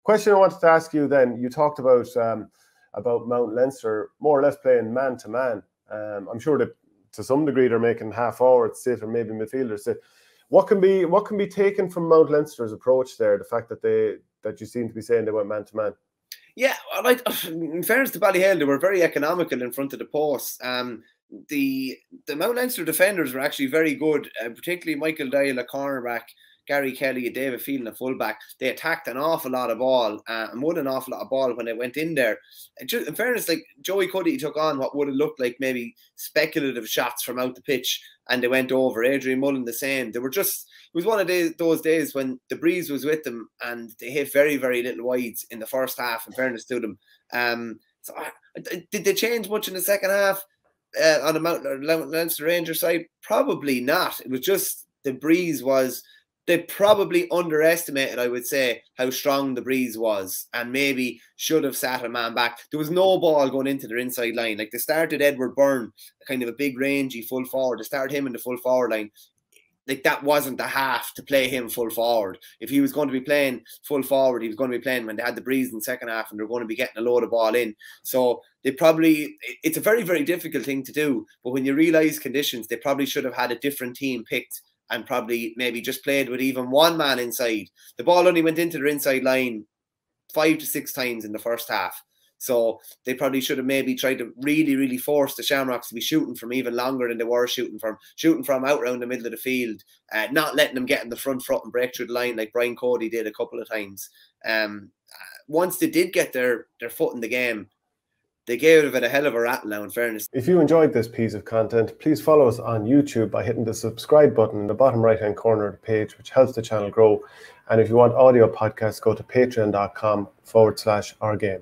Question I wanted to ask you then, you talked about Mount Leinster more or less playing man-to-man. I'm sure that to some degree they're making half-forwards sit or maybe midfielders sit. What can be taken from Mount Leinster's approach there, the fact that you seem to be saying they went man-to-man? Yeah, like in fairness to Ballyhale, they were very economical in front of the post. The Mount Leinster defenders were actually very good, particularly Michael Dial, a cornerback, Gary Kelly, David Phelan, a fullback. They attacked an awful lot of ball and won an awful lot of ball when they went in there. And just, in fairness, like Joey Cuddy took on what would have looked like maybe speculative shots from out the pitch, and they went over. Adrian Mullen the same. They were just, it was one of those days when the breeze was with them and they hit very, very little wides in the first half, in fairness to them. Did they change much in the second half on the Mount Leinster Rangers side? Probably not. It was just the breeze was, they probably underestimated, I would say, how strong the breeze was and maybe should have sat a man back. There was no ball going into their inside line. Like they started Edward Byrne, kind of a big rangy full forward. They started him in the full forward line. Like that wasn't the half to play him full forward. If he was going to be playing full forward, he was going to be playing when they had the breeze in the second half and they're going to be getting a load of ball in. So they probably, it's a very, very difficult thing to do. But when you realise conditions, they probably should have had a different team picked and probably maybe just played with even one man inside. The ball only went into their inside line 5 to 6 times in the first half. So they probably should have maybe tried to really, really force the Shamrocks to be shooting from even longer than they were shooting from out around the middle of the field, not letting them get in the front foot and break through the line like Brian Cody did a couple of times. Once they did get their foot in the game, they gave it a hell of a rattle now, in fairness. If you enjoyed this piece of content, please follow us on YouTube by hitting the subscribe button in the bottom right-hand corner of the page, which helps the channel grow. And if you want audio podcasts, go to patreon.com/ourgame.